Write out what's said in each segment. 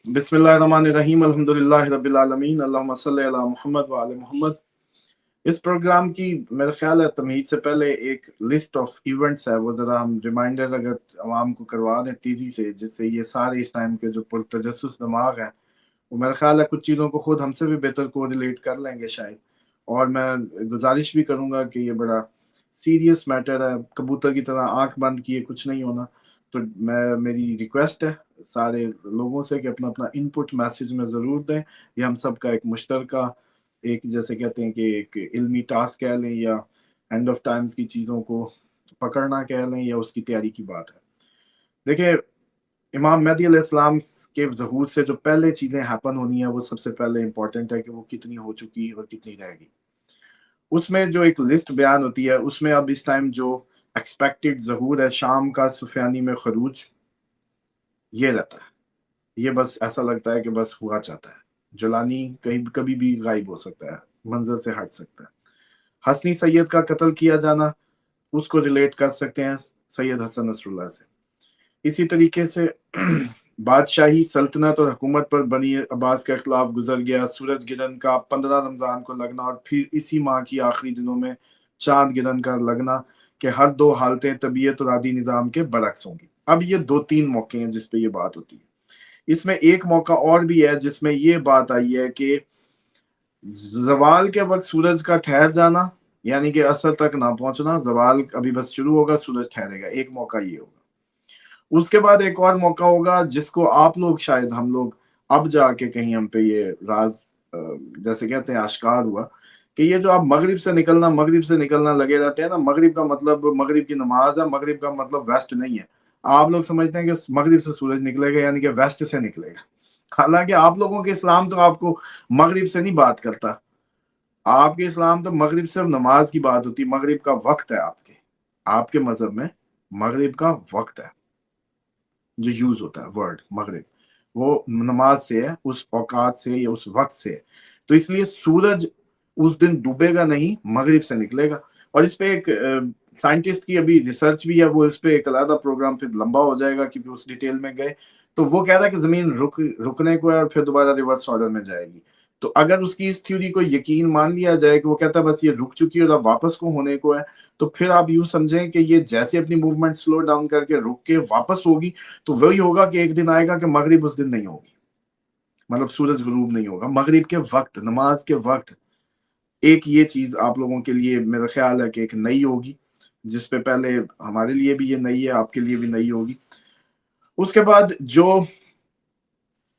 बिस्मिल्लाहिर्रहमानिर्रहीम अल्हम्दुलिल्लाहि रब्बिल आलमीन अल्लाहुम्मा सल्लि अला मुहम्मद व आले मोहम्मद। इस प्रोग्राम की मेरा ख्याल है तमहीद से पहले एक लिस्ट ऑफ इवेंट्स है, वो ज़रा हम रिमाइंडर अगर आवाम को करवा दें तेज़ी से, जिससे ये सारे इस टाइम के जो पुरतजस्सुस दिमाग हैं वो मेरा ख्याल है कुछ चीज़ों को खुद हमसे भी बेहतर को रिलेट कर लेंगे शायद। और मैं गुजारिश भी करूँगा कि ये बड़ा सीरियस मैटर है, कबूतर की तरह आँख बंद किए कुछ नहीं होना। तो मैं मेरी रिक्वेस्ट है सारे लोगों से कि अपना-अपना इनपुट मैसेज में ज़रूर दें। ये हम सबका एक मुश्तरका एक जैसे कहते हैं कि एक इल्मी टास्क कह लें या एंड ऑफ टाइम्स की चीज़ों को पकड़ना कह लें या उसकी तैयारी की बात है। देखिए, इमाम मेहदी अलैहिस्सलाम के ज़हूर से जो पहले चीज़ें हैपन होनी है वो सबसे पहले इम्पोर्टेंट है कि वो कितनी हो चुकी और कितनी रह गई। उसमें जो एक लिस्ट बयान होती है उसमें अब इस टाइम जो एक्सपेक्टेड ज़हूर है शाम का सुफ़ियानी में खरूज, ये रहता है। ये बस ऐसा लगता है कि बस हुआ चाहता है। जलानी कहीं कभी भी गायब हो सकता है, मंज़र से हट सकता है। हसनी सैयद का कत्ल किया जाना, उसको रिलेट कर सकते हैं सैयद हसन नसरुल्लाह से। इसी तरीके से बादशाही सल्तनत और हुकूमत पर बनी अब्बास के खिलाफ गुजर गया सूरज गिरन का 15 रमज़ान को लगना और फिर इसी माह की आखिरी दिनों में चाँद गिरन का लगना कि हर 2 हालतें तबीयत और आदि निज़ाम के बरअक्स होंगी। अब ये 2-3 मौके हैं जिस पे ये बात होती है। इसमें एक मौका और भी है जिसमें ये बात आई है कि ज़वाल के वक़्त सूरज का ठहर जाना, यानी कि असर तक ना पहुँचना, ज़वाल अभी बस शुरू होगा, सूरज ठहरेगा, एक मौका ये होगा। उसके बाद एक और मौका होगा जिसको आप लोग शायद हम लोग अब जाके कहीं हम पे ये राज़ जैसे कहते हैं आश्कार हुआ कि ये जो आप मगरिब से निकलना लगे रहते हैं ना, मगरिब का मतलब मगरिब की नमाज़ है, मगरिब का मतलब वेस्ट नहीं है। आप लोग समझते हैं कि मगरिब से सूरज निकलेगा यानी कि वेस्ट से निकलेगा। हालाँकि आप लोगों के इस्लाम तो आपको मगरिब से नहीं बात करता। आपके इस्लाम तो मगरिब सिर्फ नमाज की बात होती है, मगरिब का वक़्त है आपके। आपके मज़हब में मगरिब का वक़्त है। जो यूज़ होता है वर्ड मगरिब, वो नमाज से है, उस औकात से या उस वक़्त से है। तो इसलिए सूरज उस दिन डूबेगा नहीं, मगरिब से निकलेगा। और इस पे एक साइंटिस्ट की अभी रिसर्च भी है, वो इस पे एक अलग प्रोग्राम फिर लंबा हो जाएगा क्योंकि उस डिटेल में गए। तो वो कह रहा है कि ज़मीन रुकने को है और फिर दोबारा रिवर्स ऑर्डर में जाएगी। तो अगर उसकी इस थ्योरी को यकीन मान लिया जाए कि वो कहता है बस ये रुक चुकी है और अब वापस को होने को है, तो फिर आप यूँ समझें कि ये जैसे अपनी मूवमेंट स्लो डाउन करके रुक के वापस होगी, तो वही होगा कि एक दिन आएगा कि मगरिब उस दिन नहीं होगी, मतलब सूरज गुरूब नहीं होगा, मगरिब के वक्त, नमाज के वक्त। एक ये चीज आप लोगों के लिए मेरा ख्याल है कि एक नई होगी, जिसपे पहले हमारे लिए भी ये नई है, आपके लिए भी नई होगी। उसके बाद जो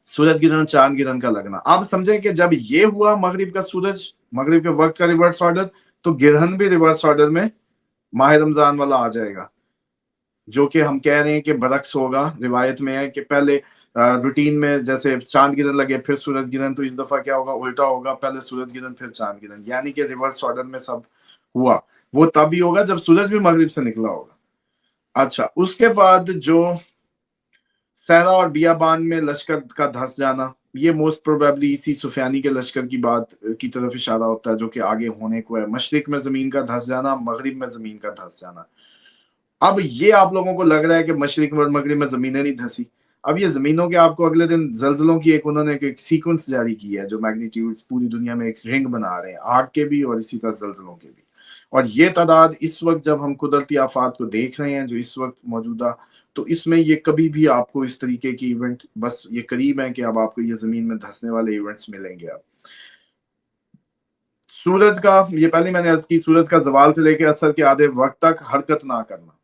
सूरज गिरन चांद गिरन का लगना, आप समझें कि जब ये हुआ मगरिब का सूरज, मगरिब के वक्त का रिवर्स ऑर्डर, तो गिरहन भी रिवर्स ऑर्डर में माह रमजान वाला आ जाएगा, जो कि हम कह रहे हैं कि बरक्स होगा। रिवायत में है कि पहले रूटीन में जैसे चांद गिरन लगे फिर सूरज गिरन, तो इस दफा क्या होगा, उल्टा होगा, पहले सूरज गिरन फिर चांद गिरन, यानी कि रिवर्स ऑर्डर में सब हुआ। वो तभी होगा जब सूरज भी मगरिब से निकला होगा। अच्छा, उसके बाद जो सहरा और बियाबान में लश्कर का धस जाना, ये मोस्ट प्रोबेबली इसी सुफियानी के लश्कर की बात की तरफ इशारा होता है जो कि आगे होने को है। मशरिक में जमीन का धस जाना, मगरिब में जमीन का धस जाना। अब ये आप लोगों को लग रहा है कि मशरिक और मगरिब में जमीनें नहीं धसी। अब ये जमीनों के आपको अगले दिन जलजलों की एक उन्होंने एक सीक्वेंस जारी की है, जो मैग्नीट्यूड्स पूरी दुनिया में एक रिंग बना रहे हैं, आग के भी और इसी तरह जलजलों के भी। और ये तादाद इस वक्त जब हम कुदरती आफात को देख रहे हैं जो इस वक्त मौजूदा, तो इसमें ये कभी भी आपको इस तरीके की इवेंट, बस ये करीब है कि अब आपको ये जमीन में धंसने वाले इवेंट्स मिलेंगे। अब सूरज का, ये पहले मैंने अर्ज की, सूरज का जवाल से लेकर असर के आधे वक्त तक हरकत ना करना।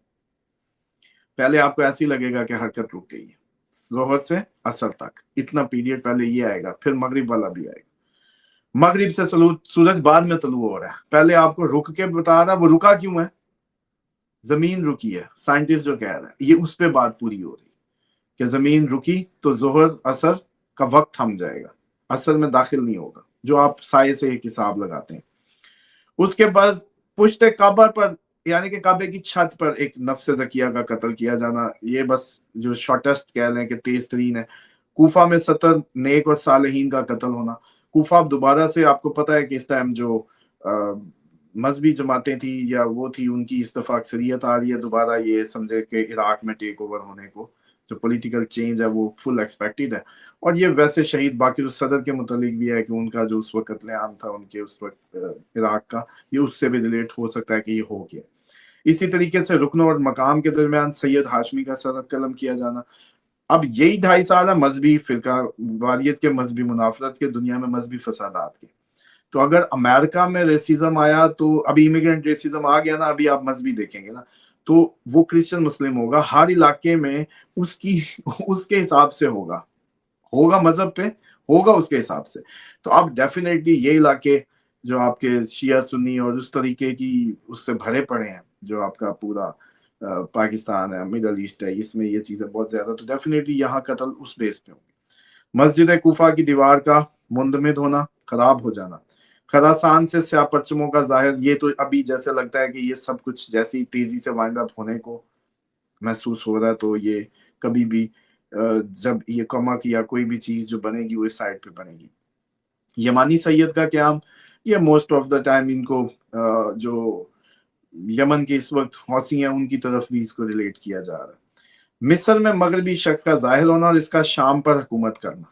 पहले आपको ऐसी लगेगा कि हरकत रुक गई है, जोहर से असर तक इतना पीरियड पहले ये आएगा, फिर मगरिब वाला भी आएगा। मगरिब से सूरज बाद में तलु हो रहा है, पहले आपको रुक के बता रहा है। वो रुका क्यों है, जमीन रुकी है, साइंटिस्ट जो कह रहा है ये उस पर बात पूरी हो रही कि जमीन रुकी तो जोहर असर का वक्त थम जाएगा, असर में दाखिल नहीं होगा, जो आप साए से एक हिसाब लगाते हैं। उसके बाद पुश्त काबा पर, यानी कि काबे की छत पर एक नफ्स जकिया का कत्ल किया जाना, ये बस जो शॉर्टेस्ट कह लें कि तेज तरीन है। कूफा में 70 नेक और सालेहीन का कत्ल होना। कूफा दोबारा से, आपको पता है कि इस टाइम जो मजहबी जमातें थी या वो थी, उनकी इस दफा अक्सरियत आ रही है दोबारा, ये समझे कि इराक में टेक ओवर होने को, جو پولیٹیکل چینج ہے وہ فل ایکسپیکٹڈ ہے. اور یہ ویسے شہید باقر الصدر کے متعلق بھی ہے کہ ان کا جو اس وقت قتل عام تھا ان کے اس وقت عراق کا، یہ اس سے بھی ریلیٹ ہو سکتا ہے کہ یہ ہو گیا. اسی طریقے سے رکنوں اور مقام کے درمیان سید ہاشمی کا سر قلم کیا جانا. اب یہی 2.5 سال ہے مذہبی فرقہ واریت کے، مذہبی منافرت کے، دنیا میں مذہبی فسادات کے. تو اگر امریکہ میں ریسیزم آیا تو ابھی امیگرینٹ ریسیزم آ گیا نا، ابھی آپ مذہبی دیکھیں گے نا تو وہ کرسچن مسلم ہوگا ہر علاقے میں، اس کے حساب سے ہوگا مذہب پہ ہوگا اس کے حساب سے. تو اب ڈیفینیٹلی یہ علاقے جو آپ کے شیعہ سنی اور اس طریقے کی اس سے بھرے پڑے ہیں، جو آپ کا پورا پاکستان ہے، مڈل ایسٹ ہے، اس میں یہ چیزیں بہت زیادہ، تو ڈیفینیٹلی یہاں قتل اس بیس پہ ہوں گے. مسجد کوفہ کی دیوار کا منجمد ہونا، خراب ہو جانا. خراسان سے سیاہ پرچموں کا ظاہر، یہ تو ابھی جیسے لگتا ہے کہ یہ سب کچھ جیسی تیزی سے وائنڈ اپ ہونے کو محسوس ہو رہا ہے، تو یہ کبھی بھی جب یہ کمک یا کوئی بھی چیز جو بنے گی وہ اس سائڈ پہ بنے گی. یمانی سید کا قیام، یہ موسٹ آف دا ٹائم ان کو جو یمن کے اس وقت حوثی ہیں ان کی طرف بھی اس کو ریلیٹ کیا جا رہا ہے. مصر میں مغربی شخص کا ظاہر ہونا اور اس کا شام پر حکومت کرنا.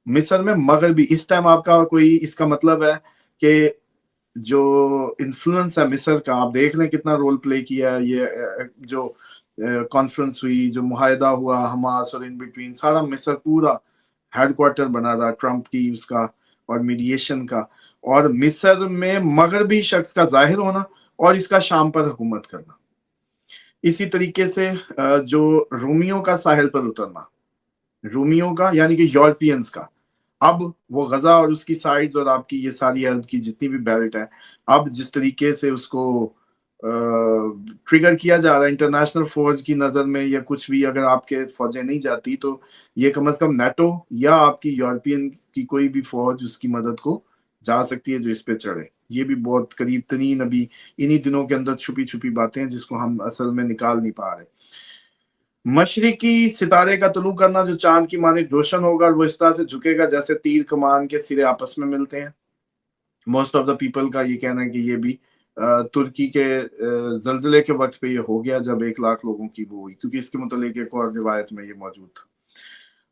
مصر میں مغربی، اس ٹائم آپ کا کوئی اس کا مطلب ہے کہ جو انفلوئنس ہے مصر کا، آپ دیکھ لیں کتنا رول پلے کیا ہے. یہ جو کانفرنس ہوئی، جو معاہدہ ہوا حماس اور ان بٹوین، سارا مصر پورا ہیڈ کوارٹر بنا رہا ٹرمپ کی اس کا اور میڈیشن کا. اور مصر میں مغربی شخص کا ظاہر ہونا اور اس کا شام پر حکومت کرنا. اسی طریقے سے جو رومیوں کا ساحل پر اترنا، رومیوں کا یعنی کہ یورپینز کا، اب وہ غزہ اور اس کی سائڈز اور آپ کی یہ ساری عرب کی جتنی بھی بیلٹ ہے، اب جس طریقے سے اس کو ٹریگر کیا جا رہا ہے انٹرنیشنل فورس کی نظر میں، یا کچھ بھی اگر آپ کے فوجیں نہیں جاتی تو یہ کم از کم نیٹو یا آپ کی یورپین کی کوئی بھی فوج اس کی مدد کو جا سکتی ہے جو اس پہ چڑھے. یہ بھی بہت قریب ترین ابھی انہی دنوں کے اندر چھپی باتیں ہیں جس کو ہم اصل میں نکال نہیں پا رہے. مشرقی ستارے کا طلوع کرنا جو چاند کی مانند روشن ہوگا اور وہ اس طرح سے جھکے گا جیسے تیر کمان کے سرے آپس میں ملتے ہیں. موسٹ آف دا پیپل کا یہ کہنا ہے کہ یہ بھی ترکی کے زلزلے کے وقت پہ یہ ہو گیا جب 1,00,000 لوگوں کی وہ ہوئی، کیونکہ اس کے متعلق ایک اور روایت میں یہ موجود تھا.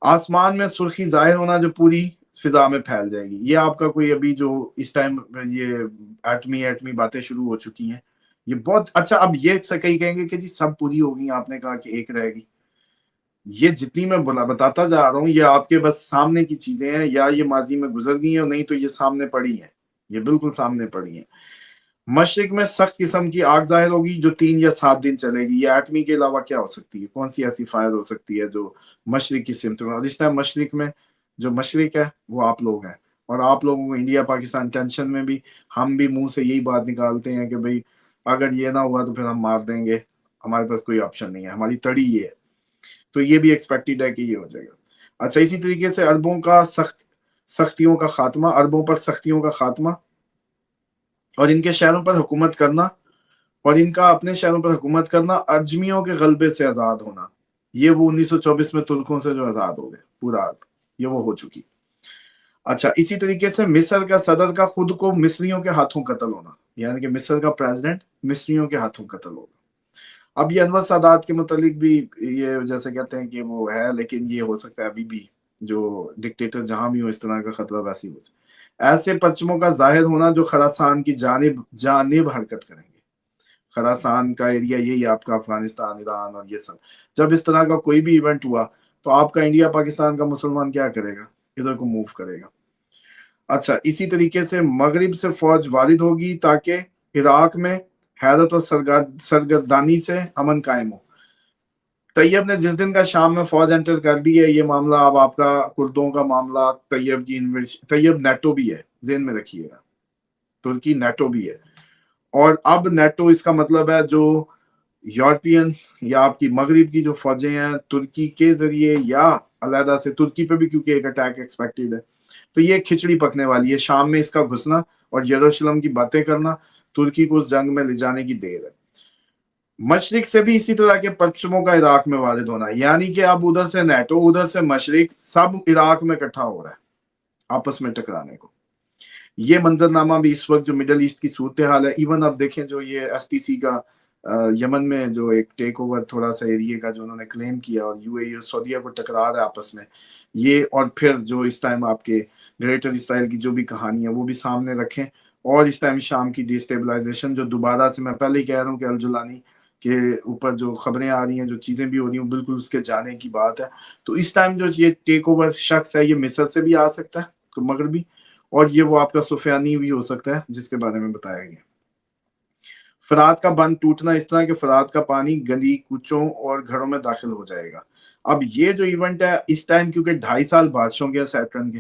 آسمان میں سرخی ظاہر ہونا جو پوری فضا میں پھیل جائے گی. یہ آپ کا کوئی ابھی جو اس ٹائم یہ ایٹمی باتیں شروع ہو چکی ہیں، یہ بہت اچھا. اب یہ کئی کہیں گے کہ جی سب پوری ہو گئی، آپ نے کہا کہ ایک رہے گی. یہ جتنی میں بتاتا جا رہا ہوں یہ آپ کے بس سامنے کی چیزیں ہیں، یا یہ ماضی میں گزر گئی ہیں، نہیں تو یہ سامنے پڑی ہیں، یہ بالکل سامنے پڑی ہیں. مشرق میں سخت قسم کی آگ ظاہر ہوگی جو 3 یا 7 دن چلے گی. یہ ایٹمی کے علاوہ کیا ہو سکتی ہے؟ کون سی ایسی فائر ہو سکتی ہے جو مشرق کی سمت میں؟ اور اس ٹائم مشرق میں جو مشرق ہے وہ آپ لوگ ہیں، اور آپ لوگوں کو انڈیا پاکستان ٹینشن میں بھی ہم بھی منہ سے یہی بات نکالتے ہیں کہ بھئی اگر یہ نہ ہوا تو پھر ہم مار دیں گے، ہمارے پاس کوئی آپشن نہیں ہے، ہماری تڑی یہ ہے. تو یہ بھی ایکسپیکٹڈ ہے کہ یہ ہو جائے گا. اچھا، اسی طریقے سے عربوں کا سختیوں کا خاتمہ، عربوں پر سختیوں کا خاتمہ اور ان کے شہروں پر حکومت کرنا، اور ان کا اپنے شہروں پر حکومت کرنا، اجمیوں کے غلبے سے آزاد ہونا. یہ وہ 1924 میں ترکوں سے جو آزاد ہو گئے پورا عرب، یہ وہ ہو چکی. اچھا، اسی طریقے سے مصر کا صدر کا خود کو مصریوں کے ہاتھوں قتل ہونا، یعنی کہ مصر کا پریزیڈنٹ مصریوں کے ہاتھوں قتل ہوگا. اب یہ انور سادات کے متعلق بھی یہ جیسے کہتے ہیں کہ وہ ہے، لیکن یہ ہو سکتا ہے ابھی بھی جو ڈکٹیٹر جہاں بھی ہو اس طرح کا خطرہ ویسی ہو جائے. ایسے پرچموں کا ظاہر ہونا جو خراسان کی جانب حرکت کریں گے. خراسان کا ایریا یہی آپ کا افغانستان، ایران اور یہ سب. جب اس طرح کا کوئی بھی ایونٹ ہوا تو آپ کا انڈیا پاکستان کا مسلمان کیا کرے گا؟ ادھر کو موو کرے گا. اچھا، اسی طریقے سے مغرب سے فوج وارد ہوگی تاکہ عراق میں حیرت اور سرگردانی سے امن قائم ہو. طیب نے جس دن کا شام میں فوج انٹر کر دی ہے، یہ معاملہ اب آپ کا کردوں کا معاملہ، طیب کی طیب نیٹو بھی ہے، ذہن میں رکھیے گا، ترکی نیٹو بھی ہے. اور اب نیٹو اس کا مطلب ہے جو یورپین یا آپ کی مغرب کی جو فوجیں ہیں ترکی کے ذریعے یا علیحدہ سے ترکی پہ بھی، کیونکہ ایک اٹیک ایکسپیکٹڈ ہے، تو یہ کھچڑی پکنے والی ہے. شام میں اس کا گھسنا اور یروشلم کی باتیں کرنا ترکی کو اس جنگ میں لے جانے کی دیر ہے. مشرق سے بھی اسی طرح کے پرچموں کا عراق میں وارد ہونا، یعنی کہ اب ادھر سے نیٹو، ادھر سے مشرق، سب عراق میں اکٹھا ہو رہا ہے آپس میں ٹکرانے کو. یہ منظرنامہ بھی اس وقت جو مڈل ایسٹ کی صورتحال ہے، ایون اب دیکھیں جو یہ ایس ٹی سی کا یمن میں جو ایک ٹیک اوور تھوڑا سا ایریے کا جو انہوں نے کلیم کیا اور یو اے ای اور سعودیہ کو ٹکرا رہا ہے آپس میں یہ، اور پھر جو اس ٹائم آپ کے گریٹر اسرائیل کی جو بھی کہانی ہے وہ بھی سامنے رکھیں، اور اس ٹائم شام کی ڈی اسٹیبلائزیشن جو دوبارہ سے میں پہلے ہی کہہ رہا ہوں کہ الجولانی کے اوپر جو خبریں آ رہی ہیں جو چیزیں بھی ہو رہی ہیں بالکل اس کے جانے کی بات ہے. تو اس ٹائم جو یہ ٹیک اوور شخص ہے یہ مصر سے بھی آ سکتا ہے مغربی، اور یہ وہ آپ کا سفیانی بھی ہو سکتا ہے جس کے بارے میں بتایا گیا. فرات کا بند ٹوٹنا اس طرح کہ فرات کا پانی گلی کوچوں اور گھروں میں داخل ہو جائے گا. اب یہ جو ایونٹ ہے اس ٹائم کیونکہ 2.5 سال بادشاہوں کے سیٹرن کے،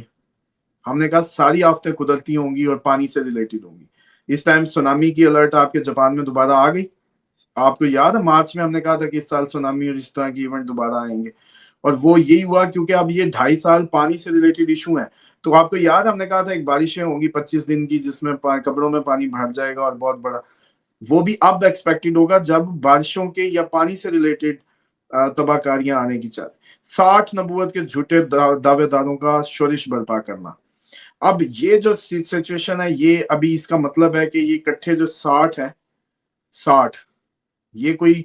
ہم نے کہا ساری آفتیں قدرتی ہوں گی اور پانی سے ریلیٹڈ ہوں گی. اس ٹائم سونامی کی الرٹ آپ کے جاپان میں دوبارہ آ گئی. آپ کو یاد ہے مارچ میں ہم نے کہا تھا کہ اس سال سونامی اور اس طرح کی ایونٹ دوبارہ آئیں گے، اور وہ یہی ہوا کیونکہ اب یہ 2.5 سال پانی سے ریلیٹڈ ایشو ہیں. تو آپ کو یاد ہم نے کہا تھا ایک بارشیں ہوں گی 25 دن کی جس میں قبروں میں پانی بھر جائے گا اور بہت بڑا، وہ بھی اب ایکسپیکٹڈ ہوگا جب بارشوں کے یا پانی سے ریلیٹڈ تباہ کاریاں آنے کی چانس. 60 نبوت کے جھوٹے دعوے داروں کا شورش برپا کرنا. اب یہ جو سچویشن ہے یہ ابھی اس کا مطلب ہے کہ یہ اکٹھے جو 60 ہے 60، یہ کوئی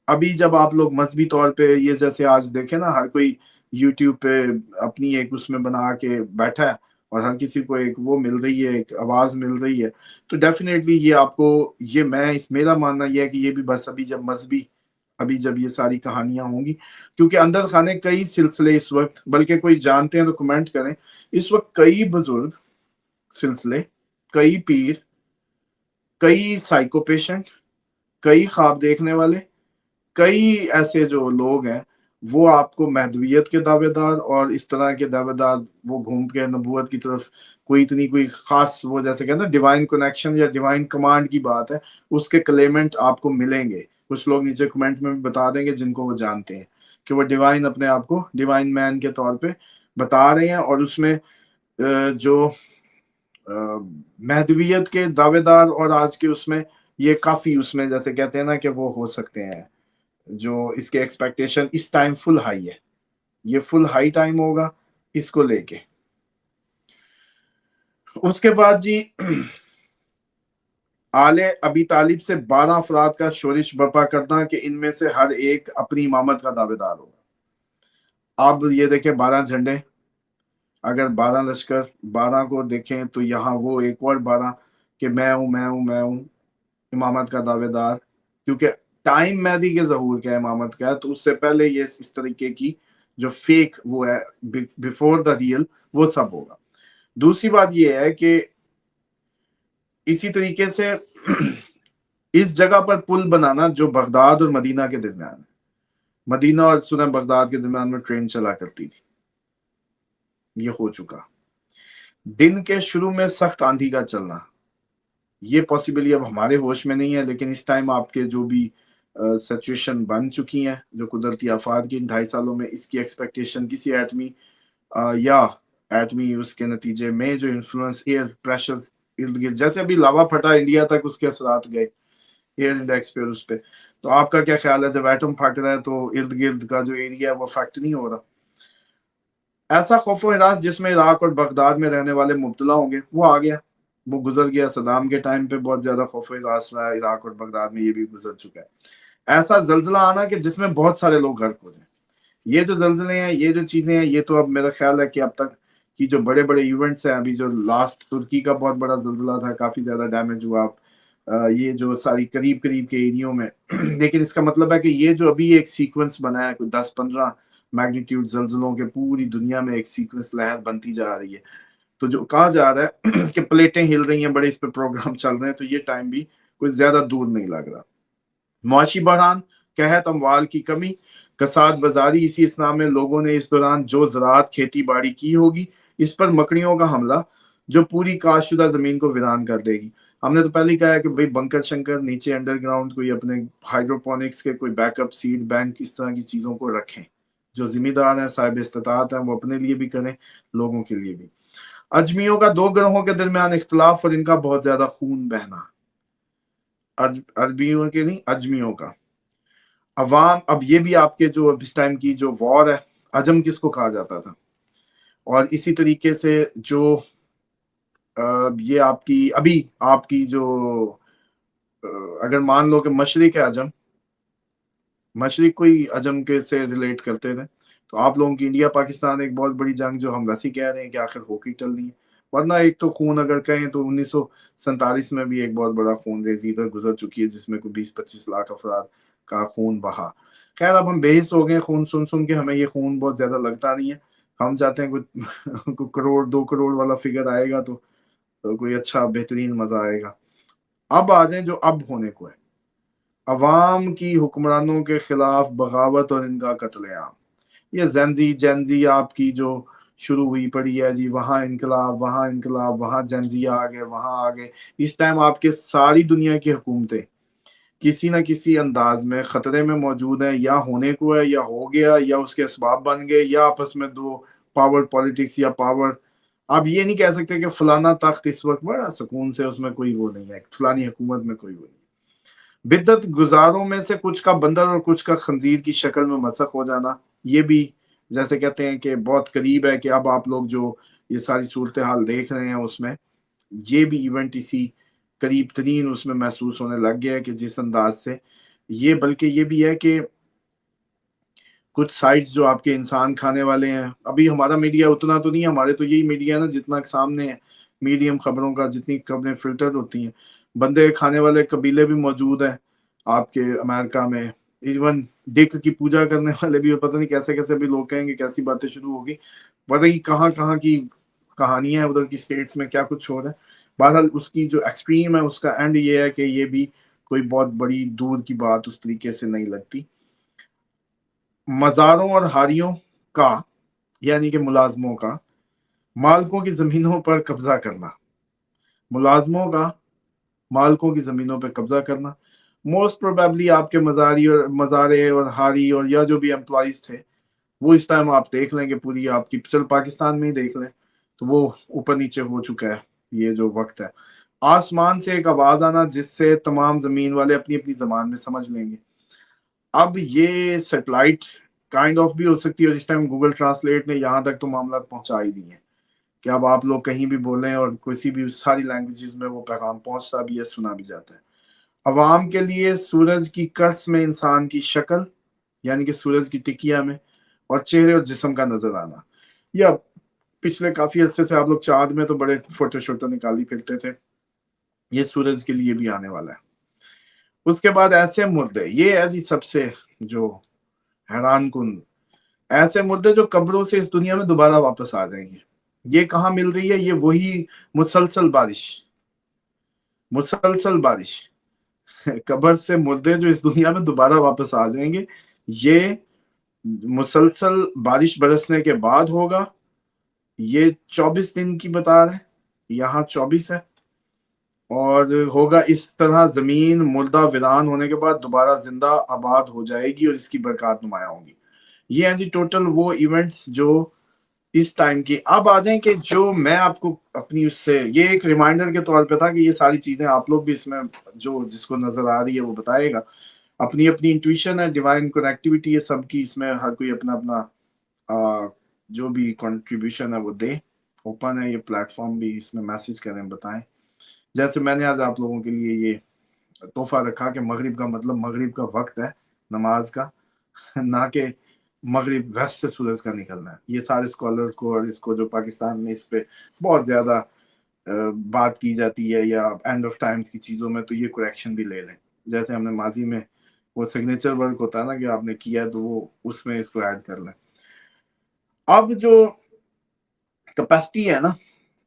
ابھی جب آپ لوگ مذہبی طور پہ یہ جیسے آج دیکھیں نا ہر کوئی یوٹیوب پہ اپنی ایک اس میں بنا کے بیٹھا ہے اور ہر کسی کو ایک وہ مل رہی ہے ایک آواز مل رہی ہے، تو ڈیفینیٹلی یہ آپ کو یہ میرا ماننا یہ ہے کہ یہ بھی بس ابھی جب مذہبی ابھی جب یہ ساری کہانیاں ہوں گی کیونکہ اندر خانے کئی سلسلے اس وقت، بلکہ کوئی جانتے ہیں تو کمنٹ کریں، اس وقت کئی بزرگ سلسلے، کئی پیر، کئی سائیکو پیشنٹ، کئی خواب دیکھنے والے، کئی ایسے جو لوگ ہیں وہ آپ کو مہدویت کے دعوے دار اور اس طرح کے دعوے دار وہ گھوم کے نبوت کی طرف کوئی خاص وہ جیسے کہ نا ڈیوائن کنیکشن یا ڈیوائن کمانڈ کی بات ہے اس کے کلیمنٹ آپ کو ملیں گے. کچھ لوگ نیچے کمنٹ میں بھی بتا دیں گے جن کو وہ جانتے ہیں کہ وہ ڈیوائن اپنے آپ کو ڈیوائن مین کے طور پہ بتا رہے ہیں، اور اس میں جو مہدویت کے دعوے دار اور آج کے اس میں یہ کافی اس میں جیسے کہتے ہیں نا کہ وہ ہو سکتے ہیں جو اس کے ایکسپیکٹیشن اس ٹائم فل ہائی ہے، یہ فل ہائی ٹائم ہوگا اس کو لے کے. اس کے بعد جی آل ابی طالب سے 12 افراد کا شورش برپا کرنا کہ ان میں سے ہر ایک اپنی امامت کا دعوے دار ہوگا. اب یہ دیکھیں 12 جھنڈے، اگر 12 لشکر 12 کو دیکھیں تو یہاں وہ ایک اور 12 کہ میں ہوں امامت کا دعوے دار، کیونکہ ٹائم مہدی کے ظہور کا امامت کا ہے تو اس سے پہلے یہ اس طریقے کی جو فیک وہ ہے بیفور دا ریئل وہ سب ہوگا. دوسری بات یہ ہے کہ اسی طریقے سے اس جگہ پر پل بنانا جو بغداد اور مدینہ کے درمیان ہے، مدینہ اور سنہ بغداد کے درمیان میں ٹرین چلا کرتی تھی، یہ ہو چکا. دن کے شروع میں سخت آندھی کا چلنا، یہ پاسبلی اب ہمارے ہوش میں نہیں ہے لیکن اس ٹائم آپ کے جو بھی سچویشن بن چکی ہیں جو قدرتی آفات کی ان 2.5 سالوں میں اس کی ایکسپیکٹیشن کسی ایٹمی یا ایٹمی اس کے نتیجے میں جو انفلوئنس ایئر پریشر ارد گرد جیسے ابھی لاوا پھٹا انڈیا تک اس کے اثرات گئے ایئر انڈیکس پہ اس پہ، تو آپ کا کیا خیال ہے جب ایٹم پھٹ رہا ہے تو ارد گرد کا جو ایریا ہے وہ افیکٹ نہیں ہو رہا؟ ایسا خوف و ہراس جس میں عراق اور بغداد میں رہنے والے مبتلا ہوں گے وہ آ گیا، وہ گزر گیا. صدام کے ٹائم پہ بہت زیادہ خوف و ہراس رہا ہے عراق اور بغداد میں، یہ بھی گزر چکا ہے. ایسا زلزلہ آنا کہ جس میں بہت سارے لوگ غرق ہو جائیں، یہ جو زلزلے ہیں یہ جو چیزیں ہیں یہ تو اب میرا خیال ہے کہ اب تک کی جو بڑے بڑے ایونٹس ہیں، ابھی جو لاسٹ ترکی کا بہت بڑا زلزلہ تھا کافی زیادہ ڈیمیج ہوا، یہ جو ساری قریب کے ایریوں میں لیکن اس کا مطلب ہے کہ یہ جو ابھی ایک سیکوینس بنا ہے کوئی 10-15 میگنیٹیوڈ زلزلوں کے پوری دنیا میں ایک سیکوینس لہر بنتی جا رہی ہے، تو جو کہا جا رہا ہے کہ پلیٹیں ہل رہی ہیں، بڑے اس پہ پروگرام چل رہے ہیں، تو یہ ٹائم بھی کوئی زیادہ دور نہیں لگ رہا. معاشی بحران، قحط، اموال کی کمی، کساد بازاری، اسی اسنا میں لوگوں نے اس دوران جو زراعت کھیتی باڑی کی ہوگی اس پر مکڑیوں کا حملہ جو پوری کاشت شدہ زمین کو ویران کر دے گی. ہم نے تو پہلے ہی کہا ہے کہ بھئی بنکر شنکر نیچے انڈر گراؤنڈ کوئی اپنے ہائیڈروپونکس کے کوئی بیک اپ سیڈ بینک اس طرح کی چیزوں کو رکھیں، جو ذمہ دار ہیں صاحب استطاعت ہیں وہ اپنے لیے بھی کریں لوگوں کے لیے بھی. اجمیوں کا 2 گروہوں کے درمیان اختلاف اور ان کا بہت زیادہ خون بہنا، عربیوں کے نہیں اجمیوں کا. عوام، اب یہ بھی آپ کے جو اس ٹائم کی جو وار ہے، عجم کس کو کہا جاتا تھا، اور اسی طریقے سے جو یہ آپ کی ابھی آپ کی جو अगर मान लो कि मशरिक है अजम, मशरिक कोई अजम के से रिलेट करते थे, तो आप लोगों की इंडिया पाकिस्तान एक बहुत बड़ी जंग जो हम वैसे ही कह रहे हैं कि आखिर होके चलनी है। वरना एक तो खून अगर कहें तो 1947 में भी एक बहुत बड़ा खून रेजी इधर गुजर चुकी है, जिसमें कोई 20-25 लाख अफराद का खून बहा। खैर अब हम बेहिस हो गए खून सुन सुन के, हमें ये खून बहुत ज्यादा लगता नहीं है। हम चाहते हैं कुछ कुछ करोड़ 2 करोड़ वाला फिगर आएगा तो कोई अच्छा बेहतरीन मजा आएगा। अब आ जाए जो अब होने को है, अवाम की हुक्मरानों के खिलाफ बगावत और इनका कत्लेआम। ये जेंजी आपकी जो शुरू हुई पड़ी है जी, वहां इनकलाब, वहां जेंजी आ गए, वहां आ गए। इस टाइम आपके सारी दुनिया की हुकूमतें किसी न किसी अंदाज में खतरे में मौजूद है, या होने को है, या हो गया, या उसके असबाब बन गए, या आपस में दो पावर पॉलिटिक्स या पावर। आप ये नहीं कह सकते कि फलाना तख्त इस वक्त बड़ा सुकून से उसमें कोई वो नहीं है, फलानी हुकूमत में कोई वो नहीं। बिद्दत गुजारों में से कुछ का बंदर और कुछ का खंजीर की शक्ल में मसख हो जाना, ये भी जैसे कहते हैं कि बहुत करीब है कि अब आप लोग जो ये सारी सूरत हाल देख रहे हैं उसमें ये भी इवेंट इसी करीब तरीन उसमें महसूस होने लग गया है कि जिस अंदाज से ये, बल्कि ये भी है कि कुछ साइट्स जो आपके इंसान खाने वाले हैं, अभी हमारा मीडिया उतना तो नहीं है, हमारे तो यही मीडिया है ना जितना सामने है, मीडियम खबरों का, जितनी खबरें फिल्टर होती हैं। बंदे खाने वाले कबीले भी मौजूद हैं आपके अमेरिका में, इवन डिक की पूजा करने वाले भी, और पता नहीं कैसे कैसे भी लोग कहेंगे, कैसी बातें शुरू होगी, पता नहीं कहाँ कहाँ की कहानियां हैं उधर की स्टेट्स में क्या कुछ हो रहा है। बहरहाल उसकी जो एक्सट्रीम है उसका एंड ये है कि ये भी कोई बहुत बड़ी दूर की बात उस तरीके से नहीं लगती। मज़ारों और हारियों का, यानी कि मुलाजमों का, मालकों की जमीनों पर कब्जा करना, मुलाजमों का मालकों की जमीनों पर कब्जा करना। मोस्ट प्रोबेबली आपके मजारी और मजारे और हारी और या जो भी एम्प्लॉइज थे, वो इस टाइम आप देख लेंगे पूरी आपकी, चल पाकिस्तान में ही देख लें तो वो ऊपर नीचे हो चुका है। ये जो वक्त है, आसमान से एक आवाज आना जिससे तमाम जमीन वाले अपनी अपनी जबान में समझ लेंगे। अब ये सेटेलाइट काइंड ऑफ भी हो सकती है, और इस टाइम गूगल ट्रांसलेट ने यहाँ तक तो मामला पहुंचा ही दिए कि अब आप लोग कहीं भी बोलें और किसी भी सारी लैंग्वेजेस में वो पैगाम पहुंचता भी है, सुना भी जाता है। अवाम के लिए सूरज की कर्स में इंसान की शक्ल, यानी कि सूरज की टिकिया में, और चेहरे और जिस्म का नजर आना। या पिछले काफी अरसे से आप लोग चांद में तो बड़े फोटो शोटो निकाली फिरते थे, ये सूरज के लिए भी आने वाला है। उसके बाद ऐसे मुर्दे, ये है जी सबसे जो हैरान कुन, ऐसे मुर्दे जो कब्रों से इस दुनिया में दोबारा वापस आ जाएंगे। ये कहाँ मिल रही है? ये वही मुसलसल बारिश, मुसलसल बारिश कब्र से मुर्दे जो इस दुनिया में दोबारा वापस आ जाएंगे, ये मुसलसल बारिश बरसने के बाद होगा। ये 24 दिन की बता रहे हैं, यहाँ 24 है। और होगा इस तरह, जमीन मुर्दा वीरान होने के बाद दोबारा जिंदा आबाद हो जाएगी और इसकी बरकत नुमाया होंगी। ये हैं जी टोटल वो इवेंट्स जो इस टाइम की। अब आ जाएं कि जो मैं आपको अपनी उससे, ये एक रिमाइंडर के तौर पे था कि ये सारी चीजें आप लोग भी इसमें जो जिसको नजर आ रही है वो बताएगा। अपनी अपनी इंट्यूशन है, डिवाइन कनेक्टिविटी है सबकी, इसमें हर कोई अपना अपना जो भी कंट्रीब्यूशन है वो दे। ओपन है ये प्लेटफॉर्म भी, इसमें मैसेज करें, बताएं। जैसे मैंने आज आप लोगों के लिए ये तोहफा रखा कि मगरिब का मतलब मगरिब का वक्त है नमाज का, ना कि मगरिब वेस्ट से सूरज का निकलना है। ये सारे स्कॉलर्स को और इसको जो पाकिस्तान में इस पे बहुत ज्यादा बात की जाती है या एंड ऑफ टाइम्स की चीजों में, तो ये करेक्शन भी ले लें। जैसे हमने माजी में वो सिग्नेचर वर्क होता है ना कि आपने किया है, तो वो उसमें इसको ऐड कर लें। अब जो कैपेसिटी है ना,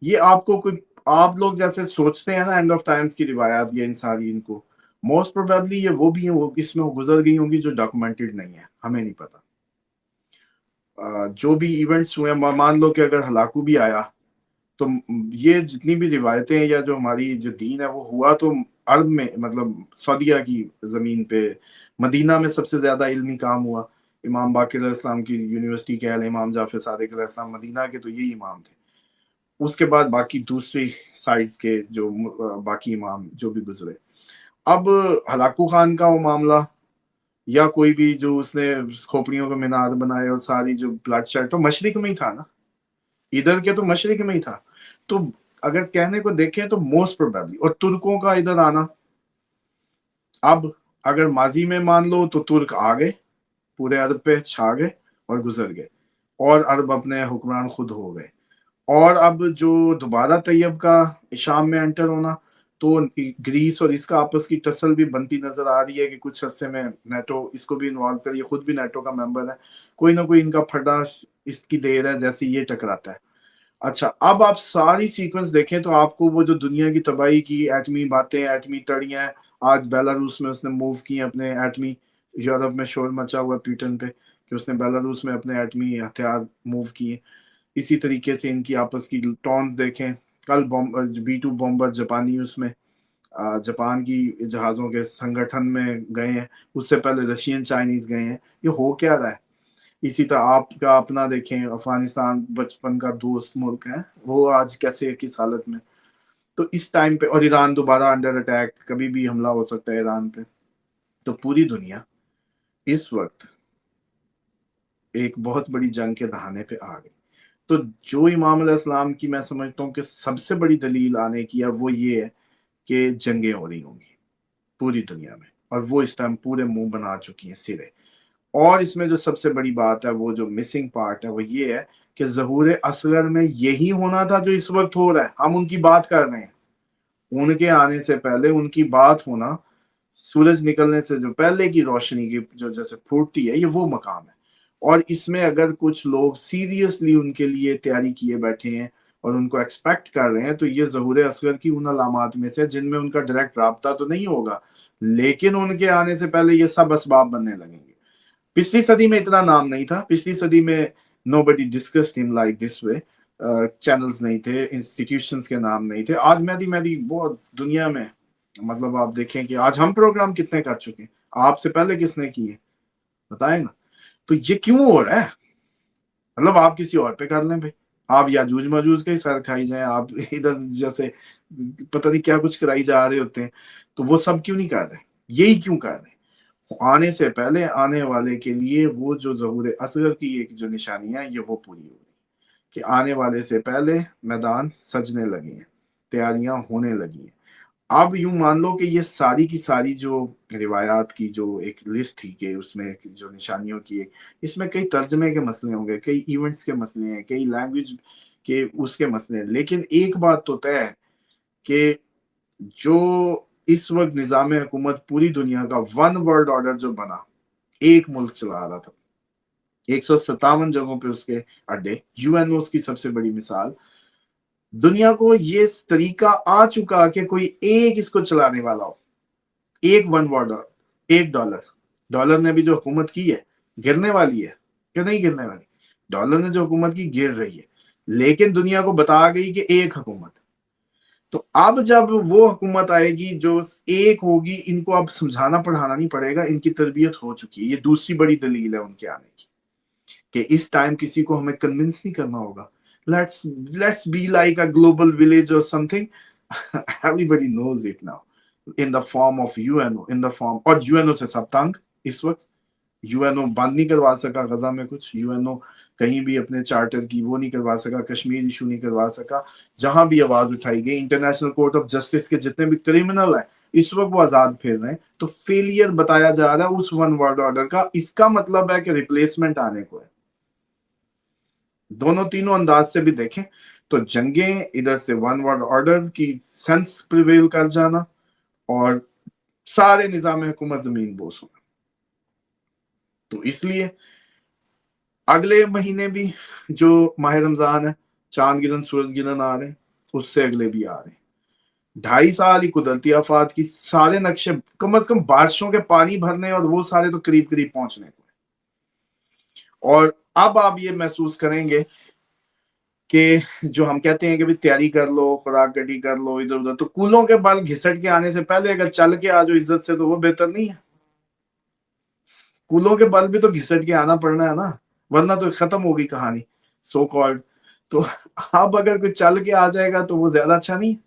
ये आपको कोई, आप लोग जैसे सोचते हैं ना एंड ऑफ टाइम्स की रिवायात ये इन सारी इनको, मोस्ट प्रोबेबली ये वो भी है, वो इसमें गुजर गई होंगी जो डॉक्यूमेंटेड नहीं है, हमें नहीं पता। जो भी इवेंट्स हुए, मान लो कि अगर हलाकू भी आया, तो ये जितनी भी रिवायतें हैं या जो हमारी जो दीन है वो हुआ तो अरब में, मतलब सऊदीया की जमीन पे, मदीना में सबसे ज्यादा इल्मी काम हुआ। इमाम बाकिर इस्लाम की यूनिवर्सिटी कह लें, इमाम जाफर सादिक अलैहिस्सलाम मदीना के तो यही इमाम थे। उसके बाद बाकी दूसरी साइड्स के जो बाकी इमाम जो भी गुजरे। अब हलाकू खान का वो मामला, या कोई भी जो उसने खोपड़ियों का मीनार बनाए और सारी जो ब्लड शेड, तो मशरिक में ही था ना, इधर के तो मशरिक में ही था। तो अगर कहने को देखें तो मोस्ट प्रोबेबली, और तुर्कों का इधर आना, अब अगर माजी में मान लो तो तुर्क आ गए, पूरे अरब पे छा गए और गुजर गए, और अरब अपने हुक्मरान खुद हो गए। और अब जो दोबारा तैयब का शाम में एंटर होना, तो ग्रीस और इसका आपस की टसल भी बनती नजर आ रही है कि कुछ अरसे में नेटो इसको भी इन्वॉल्व कर, ये खुद भी नेटो का मेंबर है, कोई ना कोई इनका फटा इसकी देर है जैसे ये टकराता है। अच्छा, अब आप सारी सीक्वेंस देखें तो आपको वो जो दुनिया की तबाही की एटमी बातें, एटमी तड़ियां, आज बेलारूस में उसने मूव की अपने एटमी, यूरोप में शोर मचा हुआ प्यूटन पे कि उसने बेलारूस में अपने एटमी हथियार मूव किए। इसी तरीके से इनकी आपस की टॉन्स देखें, कल B-2 बॉम्बर जापानी उसमें जापान की जहाज़ों के संगठन में गए हैं, उससे पहले रशियन चाइनीज गए हैं। ये हो क्या रहा है? इसी तरह आपका अपना देखें, अफगानिस्तान बचपन का दोस्त मुल्क है, वो आज कैसे किस हालत में। तो इस टाइम पे, और ईरान दोबारा अंडर अटैक, कभी भी हमला हो सकता है ईरान पे। तो पूरी दुनिया इस वक्त एक बहुत बड़ी जंग के दहाने पे आ गई। तो जो इमाम अलैहिस्सलाम की मैं समझता हूँ कि सबसे बड़ी दलील आने की है वो ये है कि जंगें हो रही होंगी पूरी दुनिया में, और वो इस टाइम पूरे मुंह बना चुकी हैं सिरे। और इसमें जो सबसे बड़ी बात है, वो जो मिसिंग पार्ट है, वो ये है कि ज़हूर असगर में यही होना था जो इस वक्त हो रहा है। हम उनकी बात कर रहे हैं, उनके आने से पहले उनकी बात होना, सूरज निकलने से जो पहले की रोशनी की जो जैसे फूटती है, ये वो मकाम है। और इसमें अगर कुछ लोग सीरियसली उनके लिए तैयारी किए बैठे हैं और उनको एक्सपेक्ट कर रहे हैं, तो ये ज़हूर असगर की उन अलामात में से, जिनमें उनका डायरेक्ट राब्ता तो नहीं होगा, लेकिन उनके आने से पहले ये सब असबाब बनने लगेंगे। पिछली सदी में इतना नाम नहीं था, पिछली सदी में nobody discussed him like this way, channels नहीं थे, इंस्टीट्यूशंस के नाम नहीं थे। आज मेहदी बहुत दुनिया में, मतलब आप देखें कि आज हम प्रोग्राम कितने कर चुके हैं, आपसे पहले किसने किए बताए ना। तो ये क्यों हो रहा है? मतलब आप किसी और पे कर लें भाई, आप याजूज माजूज के ही सर खाई जाए, आप इधर जैसे पता नहीं क्या कुछ कराई जा रहे होते हैं, तो वो सब क्यों नहीं कर रहे? यही क्यों कर रहे? आने से पहले आने वाले के लिए वो जो ज़हूर असगर की एक जो निशानी है, ये वो पूरी हो गई कि आने वाले से पहले मैदान सजने लगे हैं, तैयारियां होने लगी हैं। अब यूं मान लो कि ये सारी की सारी जो रिवायात की जो एक लिस्ट थी कि उसमें जो निशानियों की एक, इसमें कई तर्जमे के मसले होंगे, कई इवेंट्स के मसले हैं, कई लैंग्वेज के उसके मसले हैं, लेकिन एक बात तो तय है कि जो इस वक्त निज़ाम हुकूमत पूरी दुनिया का वन वर्ल्ड ऑर्डर जो बना, एक मुल्क चला रहा था, 157 जगहों पे उसके अड्डे, यूएनओ की सबसे बड़ी मिसाल। दुनिया को ये तरीका आ चुका कि कोई एक इसको चलाने वाला हो, एक वन वर्ल्ड, एक डॉलर। डॉलर ने भी जो हुकूमत की है, गिरने वाली है कि नहीं गिरने वाली? डॉलर ने जो हुकूमत की गिर रही है, लेकिन दुनिया को बता गई कि एक हुकूमत। तो अब जब वो हुकूमत आएगी जो एक होगी, इनको अब समझाना पढ़ाना नहीं पड़ेगा, इनकी तरबियत हो चुकी है। ये दूसरी बड़ी दलील है उनके आने की कि इस टाइम किसी को हमें कन्विंस नहीं करना होगा। Let's be like a global village or something. Everybody knows it now in the form of UNO, in the form, और यूएनओ से सब तंग इस वक्त। यूएनओ बंद नहीं करवा सका गजा में कुछ, यूएनओ कहीं भी अपने चार्टर की वो नहीं करवा सका, कश्मीर इशू नहीं करवा सका। जहां भी आवाज उठाई गई, इंटरनेशनल कोर्ट ऑफ जस्टिस के जितने भी क्रिमिनल है इस वक्त वो आजाद फिर रहे हैं। तो फेलियर बताया जा रहा है उस वन वर्ल्ड ऑर्डर का। इसका मतलब है कि रिप्लेसमेंट आने को है। दोनों तीनों अंदाज से भी देखें तो जंगें, इधर से वन वर्ल्ड ऑर्डर की सेंस प्रिवेल कर जाना, और सारे निजाम हुकूमत जमीन बोस होना। तो इसलिए अगले महीने भी जो माह रमजान है, चांद गिरन सूरज गिरन आ रहे हैं, उससे अगले भी आ रहे हैं। 2.5 साल ही कुदरती आफात की सारे नक्शे, कम से कम बारिशों के पानी भरने और वो सारे तो करीब करीब पहुंचने को। और अब आप ये महसूस करेंगे कि जो हम कहते हैं कि भी तैयारी कर लो, खुराक गड्डी कर लो, इधर उधर, तो कूलों के बल घिसट के आने से पहले अगर चल के आ जाओ इज्जत से, तो वो बेहतर नहीं है? कूलों के बल भी तो घिसट के आना पड़ना है ना, वरना तो खत्म होगी कहानी सो कॉल्ड। तो अब अगर कोई चल के आ जाएगा तो वो ज्यादा अच्छा नहीं है।